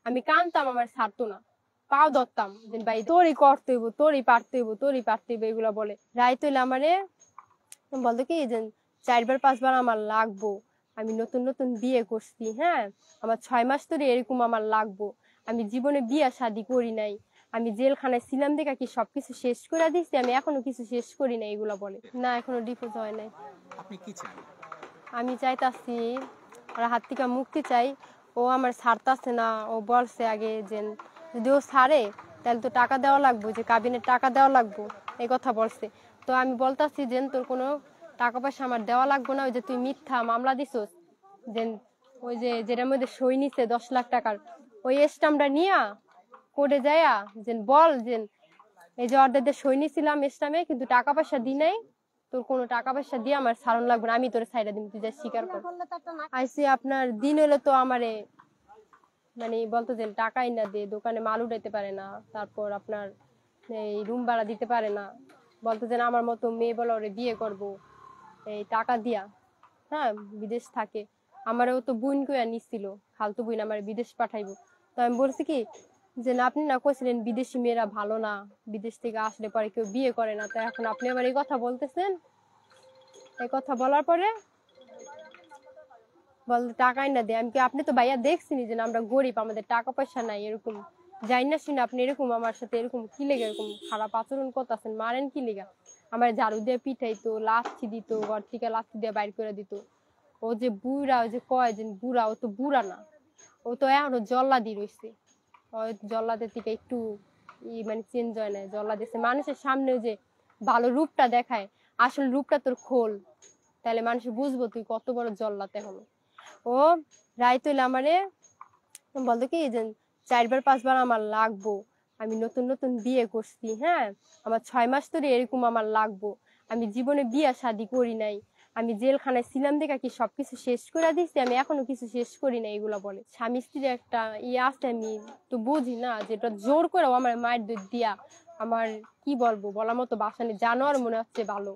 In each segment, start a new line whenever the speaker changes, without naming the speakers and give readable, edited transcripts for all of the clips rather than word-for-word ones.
আমি কানতাম, আমার ছাড়তো না, পাও ধরতাম যে ভাই তোরই করতে হইব, তোরই পারতে হইব, তোরই পারতে হইব, এগুলো বলে। রাইত হইলে আমারে বলতো কি যে 4-5 বার আমার লাগবো, আমি নতুন নতুন বিয়ে করছি, হ্যাঁ আমার 6 মাস ধরে এরকম আমার লাগবো, আমি জীবনে বিয়া শাদী করি নাই, আমি জেলখানায় ছিলাম দেখা কি সবকিছু শেষ করে দিচ্ছি, আমি এখনো কিছু শেষ করি নাই, এগুলো বলে। না, এখনো ডিভোর্স হয় নাই।
আপনি কি চান?
আমি চাইতাছি ওর হাত থেকে মুক্তি চাই। ও আমার ছাড়তাছে না, ও বলছে আগে যে যদি ও ছাড়ে তাহলে তো টাকা দেওয়া লাগবো, যে কাবিনের টাকা দেওয়া লাগবো, এই কথা বলছে। তো আমি বলতাছি যে তোর কোনো টাকা পয়সা আমার দেওয়া লাগবো না, ওই যে তুই মিথ্যা মামলা দিছস, যে ওই যে যেটার মধ্যে সই নিছে 10 লাখ টাকার, ওই স্টাম্পটা নিয়া কোর্টে যাইয়া যে বল যে এই যে অর্ডার সই নিছিলাম স্টামে, কিন্তু টাকা পয়সা দিই নাই, তোর কোনো টাকা পয়সা দিয়ে আমার সারণ লাগবে না, আমি তোর সাইডা দিম, তুই যা স্বীকার কর। আইসি আপনার দিন হলে তো আমারে মানে বলতো যে টাকাই না দে, দোকানে মাল উঠাইতে পারে না, তারপর আপনার এই রুম ভাড়া দিতে পারে না, বলতো যে আমার মতো মেয়ে বলে ওরে বিয়ে করব এই টাকা দিয়া, হ্যাঁ বিদেশ থাকে। আমারও তো বোন কইয়া নিছিল, খালতো বোন আমার বিদেশ পাঠাইবো। তো আমি বলছি কি যে না, আপনি না কইছিলেন বিদেশি মেয়েরা ভালো না, বিদেশ থেকে আসলে পরে কেউ বিয়ে করে না, তো এখন আপনি আবার এই কথা বলতেছেন। এই কথা বলার পরে বলতে টাকাই না দে। আমি কি, আপনি তো ভাইয়া দেখছিনি যে আমরা গরিব, আমাদের টাকা পয়সা নাই, এরকম যাই না শুনে আপনি এরকম আমার সাথে এরকম কি লেগে এরকম খারাপ আচরণ করতেছেন, মারেন কি লেগা? আমার ঝাড়ু দিয়ে পিঠাইতো, লাথি দিত, ঘর থেকে লাথি দিয়ে বাইর করে দিত। ও যে বুড়া, ও যে কয় যে বুড়া, ও তো বুড়া না, ও তো এখনো জল্লাদি রয়েছে। ওই জল্লাদের থেকে একটু মানে চেঞ্জ হয় না, জল্লাদ এসে মানুষের সামনে যে ভালো রূপটা দেখায়, আসল রূপটা তোর খোল, তাহলে মানুষ বুঝবো তুই কত বড় জল্লাদ। এখনো ও রাইত হইলে আমারে বলতো কি যে 4-5 বার আমার লাগবো, আমি নতুন নতুন বিয়ে করছি, হ্যাঁ আমার 6 মাস ধরে এরকম আমার লাগবো, আমি জীবনে বিয়া শাদী করি নাই, আমি জেলখানায় ছিলাম দেখা কি সবকিছু শেষ করে দিচ্ছি, আমি এখনো কিছু শেষ করি না, এগুলা বলে। স্বামী স্ত্রীর একটা ইয়ে আছে, আমি তো বুঝি না যেটা জোর করে আমার মায়ের দুধ দিয়া আমার কি বলবো বলার মতো বাসা নেই, জানোয়ার মনে হচ্ছে ভালো,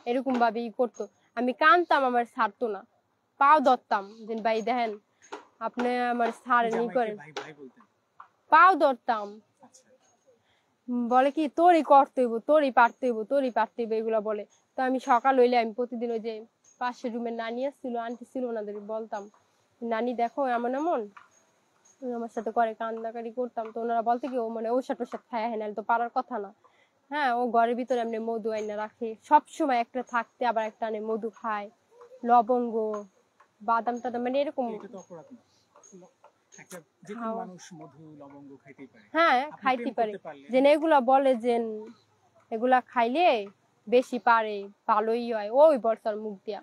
এরকম ভাবে ই করতো। আমি কানতাম, আমার ছাড়তো না, পাও ধরতাম যে ভাই দেখেন আপনি আমার ছাড়েন ই করেন, পাও ধরতাম। বলে কি তোরই করতে হইব, তোরই পারতে হইব, তোরই পারতে হইব, এগুলা বলে। তো আমি সকাল হইলে আমি প্রতিদিন ওই যে পাশের রুমের নানি আসছিল, আন্টি ছিল, ওনাদের বলতাম নানি দেখো এমন এমন আমার সাথে করে, কান্দাকারি করতাম। তো ওনারা বলতে কি ও মানে ঔষধ টোষাধ খায়, হ্যাঁ নাহলে তো পারার কথা না। হ্যাঁ ও ঘরের ভিতরে এমনি মধু আইনা রাখে, সবসময় একটা থাকতে আবার একটা আনে মধু খায়, লবঙ্গ বাদাম টাদাম, মানে এরকম। হ্যাঁ খাইতে পারে, যে এগুলা বলে যে এগুলা খাইলে বেশি পারে, ভালোই হয়, ওই বর্ষার মুখ দিয়া।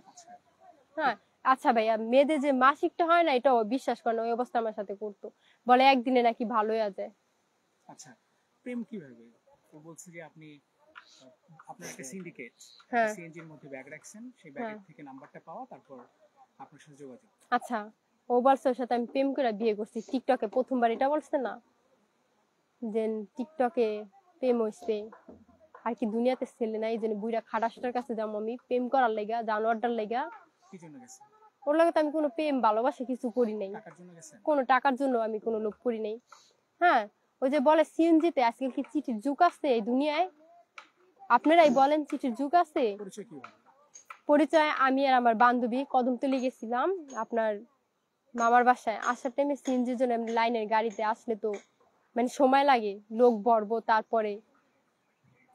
হ্যাঁ আচ্ছা ভাইয়া, মেয়েদের যে মাসিকটা হয় না, এটা ও বিশ্বাস করে না, ওই অবস্থা আমার সাথে করতো, বলে একদিনে নাকি ভালো হয়ে যায়।
আচ্ছা, প্রেম কিভাবে? ও বলছে যে আপনি আপনার একটা সিন্ডিকেট,
হ্যাঁ
সিএনজির মধ্যে ব্যাগ রাখছেন, সেই ব্যাগের থেকে নাম্বারটা পাওয়া, তারপর আপনার সাথে যোগাযোগ।
আচ্ছা, ও বলছে ওর সাথে আমি প্রেম করে বিয়ে করছি টিকটকে, প্রথমবার এটা বলছে না যে টিকটকে প্রেম হইছে, আর কি দুনিয়াতে ছেলে নাই, এই জন্য বুইরা খাটাসটার কাছে যাবো আমি প্রেম করার লেগা, জানোয়ারটার লেগা।
কি জন্য গেছে?
ওর লাগে তো আমি কোনো প্রেম ভালোবাসা কিছু করি নাই, কোনো টাকার জন্য আমি কোনো লোভ করি নাই। হ্যাঁ ওই যে বলে সিএনজিতে আজকাল কি চিঠির যুগ আছে এই দুনিয়ায়, আপনারাই বলেন চিঠির যুগ আছে। পরিচয় আমি আর আমার বান্ধবী কদমতলি গেছিলাম আপনার মামার বাসায়, আসার টাইমে সিএনজির জন্য লাইনের গাড়িতে আসলে তো মানে সময় লাগে, লোক ভরবো, তারপরে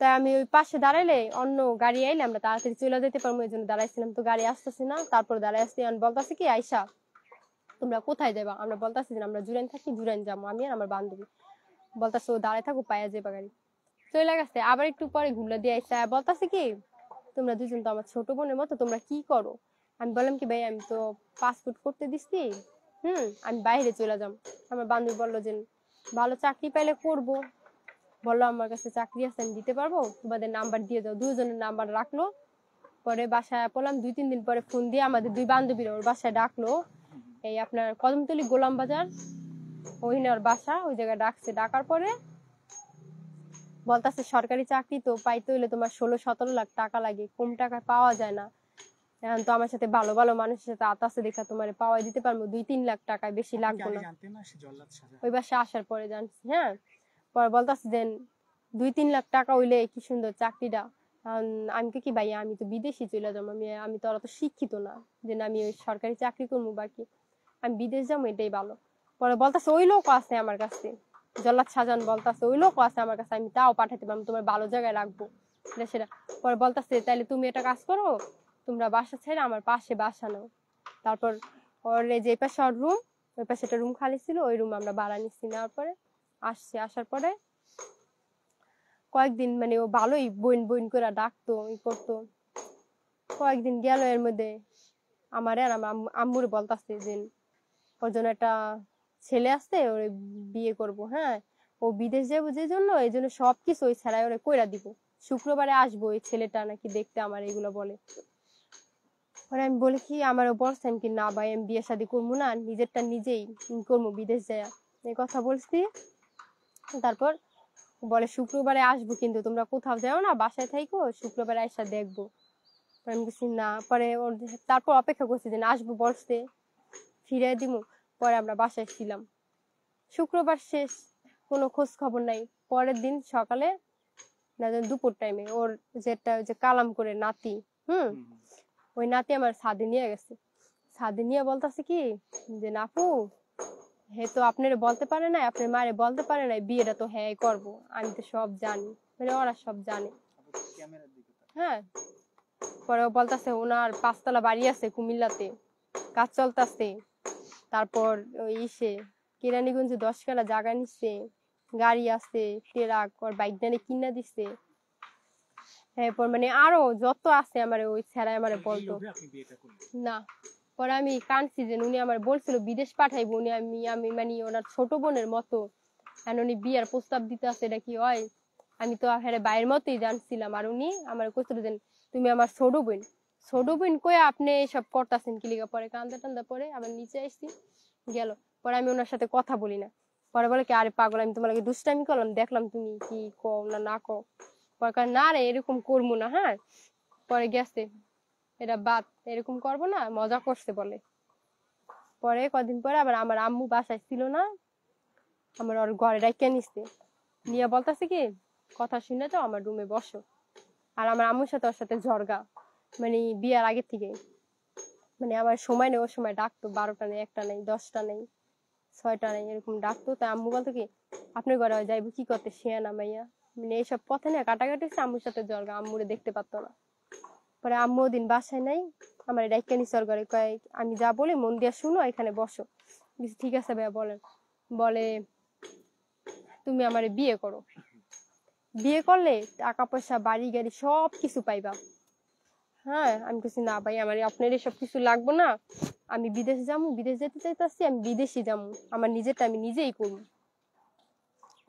তাই আমি ওই পাশে দাঁড়াইলে অন্য গাড়ি আইলে আমরা তাড়াতাড়ি চলে যেতে পারবো, এই জন্য দাঁড়াইছিলাম। তো গাড়ি আসতেছে না, তারপর দাঁড়াই আসছি, বলতেছে কি আইসা তোমরা কোথায় যাবা, আমরা বলতেছি যে আমরা জুরাইন থাকি, জুরাইন যাবো আমি আর আমার বান্ধবী। বলতেছে ও দাঁড়ায় থাকো, পায়া যাবা গাড়ি, চলে গেছে। আবার একটু পরে ঘুরলে দিয়ে আইসা বলতেছে কি তোমরা দুজন তো আমার ছোট বোনের মতো, তোমরা কি করো? আমি বললাম কি ভাই আমি তো পাসপোর্ট করতে দিচ্ছি, আমি বাইরে চলে যাম। আমার বান্ধবী বললো যে ভালো চাকরি পাইলে করবো, বললো আমার কাছে চাকরি আছে আমি দিতে পারবো, তোমাদের নাম্বার দিয়ে দাও। দুজনের নাম্বার রাখলো, পরে বাসায় পড়লাম। 2-3 দিন পরে ফোন দিয়ে আমাদের দুই বান্ধবীরা ওর বাসায় ডাকলো, এই আপনার কদমতলি গোলাম বাজার ওইখানে ওর বাসা, ওই জায়গায় ডাকছে। ডাকার পরে বলতেছে সরকারি চাকরি তো পাইতে হইলে তোমার 16-17 লাখ টাকা লাগে, কম টাকা পাওয়া যায় না, এখন তো আমার সাথে ভালো ভালো মানুষের সাথে আছে দেখা তোমার পাওয়াই দিতে পারবো 2-3 লাখ টাকায়, বেশি
আপনি কি
লাগবে
আগে
না।
জানতেন না সে জল্লাদ সাজা?
ওই বাসা আসার পরে জানছি। হ্যাঁ, পরে বলতাছে যে 2-3 লাখ টাকা হইলে কি সুন্দর চাকরিটা। আমি কি ভাইয়া আমি তো বিদেশি চলে যাবো, আমি তো অত শিক্ষিত না যে না আমি ওই সরকারি চাকরি করবো বাকি আমি বিদেশ যাবো, এটাই ভালো। পরে বলতাছে ওই লোক আছে আমার কাছে, জল্লাদ সাজান বলতাছে ওই লোক আছে আমার কাছে, আমি তাও পাঠাতে পারবো, তোমার ভালো জায়গায় রাখবো এটা সেটা। পরে বলতাছে তাইলে তুমি একটা কাজ করো, তোমরা বাসা ছেড়ে আমার পাশে বাসা নাও। তারপর ওর যে পাশে ওর রুম, ওই পাশে একটা রুম খালি ছিল, ওই রুম আমরা ভাড়া নিচ্ছি। নেওয়ার পরে আসার পরে কয়েকদিন মানে ও ভালোই বইন বইন করে ডাকতো ই করতো। কয়েকদিন গেল, এর মধ্যে আমার আর আমার আম্মুরে বলতাছে যে ওর জন্য একটা ছেলে আসছে, ওরে বিয়ে করব। হ্যাঁ, ও বিদেশ যাবো যে জন্য, এই জন্য সবকিছু ওই ছাড়াই ওরে কইরা দিব, শুক্রবারে আসবো ওই ছেলেটা নাকি দেখতে, আমার এগুলো বলে। পরে আমি বলি কি আমার বলছেন কি না ভাই আমি বিয়ে শাদী করবো না, নিজেরটা নিজেই করবো বিদেশ যায়, এই কথা বলছি। তারপর বলে শুক্রবারে আসবো, কিন্তু তোমরা কোথাও যাও না, বাসায় থাইকো, শুক্রবারে আইসা দেখবো। আমি বলছি না। পরে তারপর অপেক্ষা করছি যে আসবো বলছে, ফিরে দিমু। পরে আমরা বাসায় ছিলাম, শুক্রবার শেষ, কোনো খোঁজ খবর নাই। পরের দিন সকালে না দুপুর টাইমে ওর যেটা যে কালাম করে নাতি, ওই নাতি আমার ছাদে নিয়ে গেছে। ছাদে নিয়ে বলতেছে কি যে নাপু হে তো আপনার বলতে পারে না, আপনার মায়ের বলতে পারে না বিয়েটা তো হ্যাঁ করবো, আমি তো সব জানি, মানে ওরা সব জানে। হ্যাঁ, পরে বলতেছে ওনার 5 তলা বাড়ি আছে কুমিল্লাতে, কাজ চলতেছে। তারপর ওই ইসে কেরানীগঞ্জে 10 কাঠা জায়গা নিচ্ছে, গাড়ি আছে, ট্রাক, ওর বাইক জানে কিনা দিচ্ছে। এরপর মানে আরো যত আছে আমার ওই ছেড়াই আমার বলতো না। পরে আমি কানছি যে উনি আমার বলছিল বিদেশ পাঠাইবো, উনি আমি আমি মানে ওনার ছোট বোনের মতো, আর উনি বিয়ার প্রস্তাব দিতে আছে, এটা কি হয়? আমি তো হ্যাঁ বাইরের মতোই জানছিলাম। আর উনি আমার কইছিল যে তুমি আমার ছোট বোন, ছোট বোন কয়ে আপনি সব করতেছেন কি লিগা। পরে কান্দা টান্দা পরে আবার নিচে আসছি, গেল। পরে আমি ওনার সাথে কথা বলি না। পরে বলে কি আরে পাগল আমি তোমার লাগে দুষ্টামি করলাম, দেখলাম তুমি কি কও না না কও। পরে না রে এরকম করবো না। হ্যাঁ, পরে গেছে, এটা বাদ, এরকম করবো না, মজা করছে বলে। পরে কদিন পরে আবার আমার আম্মু বাসায় ছিল না, আমার ওর ঘরে রাইখা নিচ্ছে, নিয়ে বলতেছে কি কথা শুনে তো আমার রুমে বসো। আর আমার আম্মুর সাথে ওর সাথে ঝরগা, মানে বিয়ার আগে থেকে, মানে আমার সময় নেই, ওর সময় ডাকতো 12টা নেই, 1টা নেই, 10টা নেই, 6টা নেই, এরকম ডাকতো। তাই আম্মু বলতো কি আপনার ঘরে যাইবো কি করতে শিয়া মাইয়া, মানে এইসব পথে না কাটাকাটি আম্মুর সাথে ঝরগা, আম্মুরে দেখতে পারতো না। পরে আম্মু ওদিন বাসায় নাই, আমার ডাইকা নিচর ঘরে, কয় আমি যা বলি মন দিয়া শুনো, এখানে বসো। ঠিক আছে ভাইয়া বলেন। বলে তুমি আমারে বিয়ে করো, বিয়ে করলে টাকা পয়সা বাড়ি গাড়ি সব কিছু পাইবা। হ্যাঁ, আমি কিছু না ভাই আমার আপনার এসব কিছু লাগবো না, আমি বিদেশ যাবো, বিদেশ যেতে চাইতেছি, আমি বিদেশি যাবো, আমার নিজেরটা আমি নিজেই করবো।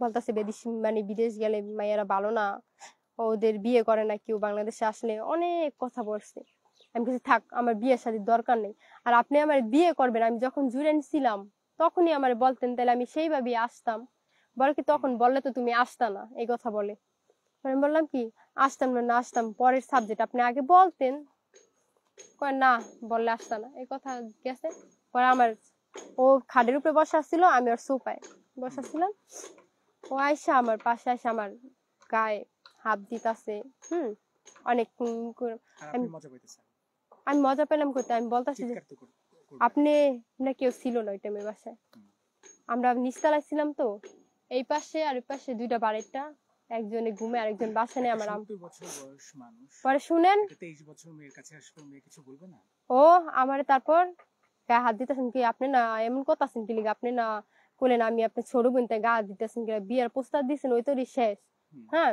বলতেছে বিদেশি মানে বিদেশ গেলে মায়েরা ভালো না, ওদের বিয়ে করে না কেউ, বাংলাদেশে আসলে অনেক কথা বলছে। আমি কিছু থাক, আমার বিয়ে শাদীর দরকার নেই। আর আপনি আমার বিয়ে করবেন, আমি যখন জুড়েন ছিলাম তখনই আমার বলতেন, তাহলে আমি সেইভাবে আসতাম। বলে কি তখন বললে তো তুমি আসতা না, এই কথা বলে। আমি বললাম কি আসতাম না, না আসতাম পরের সাবজেক্ট, আপনি আগে বলতেন। কয় না বললে আসতা না, এই কথা গেছে। পরে আমার ও খাটের উপরে বসা ছিল, আমি ওর সোফায় বসা ছিলাম, ও আইসা আমার পাশে আইসা আমার গায়ে হাত দিতাছে। অনেক আমি মজা পেলাম করতে। আমি বলতেছি যে আপনি না কেউ ছিল না ওই টাইমে বাসায়, আমরা নিচতলায় ছিলাম তো, এই পাশে আর ওই পাশে দুইটা বাড়িটা, একজনে ঘুমে আরেকজন বাসা নেই। আমার পরে শুনেন ও আমার তারপর গায়ে হাত দিতেছেন কি আপনি না এমন কথা আছেন কি লিগা, আপনি না বলেন আমি আপনার ছোট বোন, তাই গা হাত দিতেছেন কি, বিয়ের প্রস্তাব দিচ্ছেন ওই তোরই শেষ। হ্যাঁ,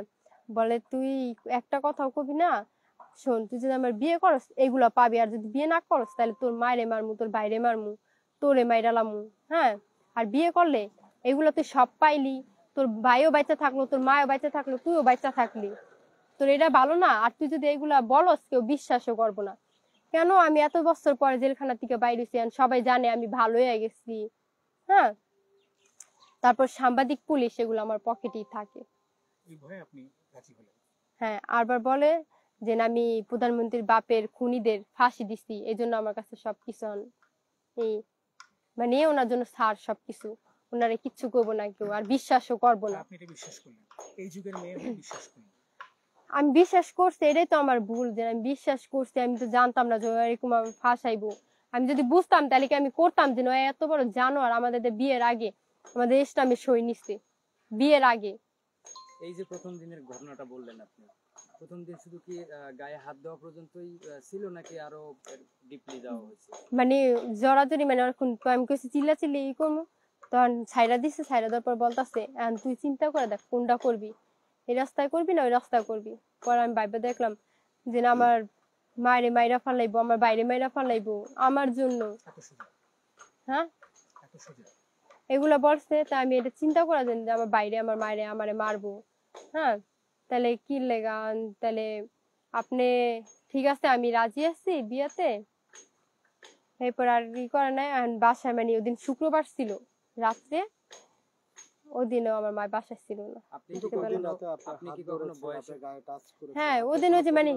বলে তুই একটা কথাও কবি না, শোন তুই যদি আমার বিয়ে করস এগুলা পাবি, আর যদি বিয়ে না করস তাহলে তোর মায়েরে মারমু, তোর বাইরে মারমু, তোরে মাইরালামু। হ্যাঁ, আর বিয়ে করলে এগুলো তুই সব পাইলি, তোর ভাইও বাচ্চা থাকলো, তোর মাও বাচ্চা থাকলো, তুইও বাচ্চা থাকলি, তোর এটা ভালো না। আর তুই যদি এগুলা বলস কেউ বিশ্বাসও করবো না। কেন আমি এত বছর পরে জেলখানা থেকে বাইরে হইছি, সবাই জানে আমি ভালো হয়ে গেছি। হ্যাঁ, তারপর সাংবাদিক পুলিশ এগুলো আমার পকেটেই থাকে। হ্যাঁ, আরবার বলে যে না আমি প্রধানমন্ত্রীর বাপের খুনিদের ফাঁসি দিছি, এই জন্য আমার কাছে সবকিছু এই মানে ওনার জন্য ছাড় সবকিছু, ওনারে কিচ্ছু করবো না কেউ, আর বিশ্বাসও করবো না।
আপনি এটা বিশ্বাস করলেন, এই যুগের মেয়ে হয়ে বিশ্বাস করলেন?
আমি বিশ্বাস করছি, এটাই তো আমার ভুল, যে আমি বিশ্বাস করছি। আমি তো জানতাম না যে ও এরকম আমি ফাঁসাইবো। আমি যদি বুঝতাম তাহলে কি আমি করতাম, যে ও এত বড় জানোয়ার আমাদের বিয়ের আগে আমাদের ইসলামে সই নিচ্ছে বিয়ের আগে।
এই যে প্রথম দিনের ঘটনাটা বললেন আপনি, প্রথম দিন শুধু কি গায়ে হাত দেওয়া পর্যন্তই ছিল নাকি আরো ডিপলি দেওয়া হয়েছে?
মানে জড়াজড়ি, মানে এখন আমি কইছি চিল্লাচিল্লি ই করবো, তখন ছাইরা দিছে, ছাইরা দেওয়ার পর বলতাছে তুই চিন্তা করে দেখ কোনটা করবি, এই রাস্তায় করবি না ওই রাস্তায় করবি। পরে আমি ভাইবা দেখলাম যে না আমার মায়েরে মাইরা ফালাইবো, আমার বাইরে মাইরা ফালাইবো আমার জন্য।
এত সোজা?
হ্যাঁ,
এত সোজা?
এগুলা বলছে, তা আমি এটা চিন্তা করা যায় যে আমার বাইরে আমার মায়েরে আমারে মারবো। হ্যাঁ, তাহলে কি লেগা, তাহলে আপনি ঠিক আছে আমি রাজি আছি বিয়েতে। এরপর আর ই করে নাই, বাসায় মানে ওদিন শুক্রবার ছিল রাত্রে, ওদিনও আমার মা বাসায় ছিল না।
আপনি কি কখনো বয়সে
হ্যাঁ, ওদিন ওই যে মানে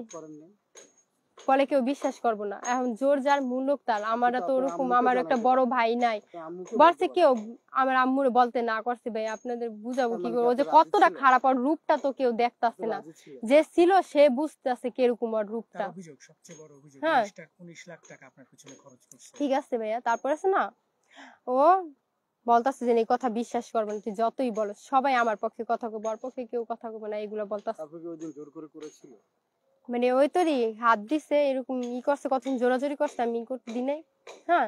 বলে কেউ বিশ্বাস করবো না, এখন জোর যার মূল্য তার। আমারও তো ওরকম, আমার একটা বড় ভাই নাই, বলছে কেউ আমার আম্মুরে বলতে না করছে। ভাই আপনাদের বুঝাবো কি করে, ও যে কতটা খারাপ, আর রূপটা তো কেউ দেখতাছে না, যে ছিল সে বুঝতেছে কিরকম ওর রূপটা।
তার অভিযোগ, সবচেয়ে বড় অভিযোগ,
হ্যাঁ
19 লাখ টাকা আপনার পিছনে খরচ করছে।
ঠিক আছে ভাইয়া, তারপরে আছে না ও বলতাছে যে এই কথা বিশ্বাস করবেন, তুই যতই বলো সবাই আমার পক্ষে কথা কইবো, ওর পক্ষে কেউ কথা কইবো না, এগুলো বলতাছে।
আপনাকে ওই দিন জোর করে করেছিল?
মানে ওই তোরই হাত দিছে এরকম ই করছে, কতদিন জোরাজোরি করছে, আমি ই করতে দিই নাই। হ্যাঁ,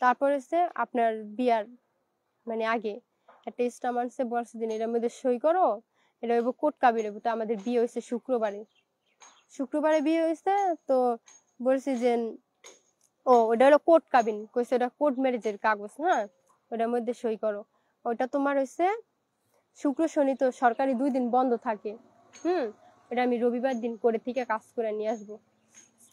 তারপরে হচ্ছে আপনার বিয়ার মানে আগে একটা স্টাম্প আনছে, বলছে দিন এটার মধ্যে সই করো, এটা হইব কোর্ট কাবির হইব। তো আমাদের বিয়ে হয়েছে শুক্রবারে, শুক্রবারে বিয়ে হয়েছে। তো বলছি যে ও ওটা হলো কোর্ট কাবিন, কইছে ওটা কোর্ট ম্যারেজের কাগজ। হ্যাঁ, ওটার মধ্যে সই করো। ওটা তোমার হয়েছে শুক্র শনি তো সরকারি 2 দিন বন্ধ থাকে। ওটা আমি রবিবার দিন করে থেকে কাজ করে নিয়ে আসবো।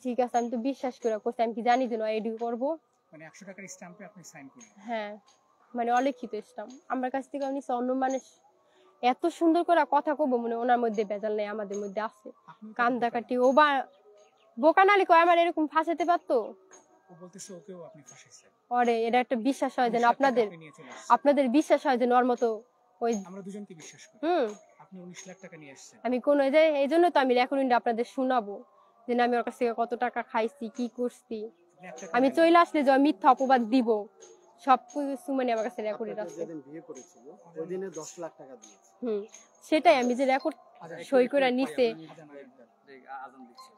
ঠিক আছে, আমি তো বিশ্বাস করে করছি, আমি কি জানি যে এডি করবো।
মানে 100 টাকার স্ট্যাম্পে আপনি সাইন করলেন?
হ্যাঁ, মানে অলিখিত স্ট্যাম্প আমার কাছ থেকে উনি অন্য মানুষ এত সুন্দর করে কথা কবো, মনে ওনার মধ্যে ভেজাল নেই, আমাদের মধ্যে আছে। কান্দাকাটি ও বা বোকানালি কয় আমার এরকম ফাঁসাতে পারতো।
ও বলতেছে ওকেও আপনি ফাঁসাইছেন।
ওরে এটা একটা বিশ্বাস হয় যেন আপনাদের,
আপনি নিয়ে চলে আসছেন।
আপনাদের বিশ্বাস হয় যেন ওর মতো ওই
আমরা দুজনকে বিশ্বাস করি। আপনি 19 লাখ টাকা নিয়ে আসছেন।
আমি কোন এই জন্য তো আমি রেকর্ডিংটা আপনাদের শোনাবো, যে আমি ওর কাছ থেকে কত টাকা খাইছি কি করছি। আমি চলে আসলে যে মিথ্যা অপবাদ দিব, সব কিছু মানে আমার কাছে রেকর্ডিং আছে।
যেদিন বিয়ে করেছিল ওই দিনে 10 লাখ টাকা দিয়েছে।
সেটাই আমি যে রেকর্ড সই করে নিছে।
আজান দিচ্ছে।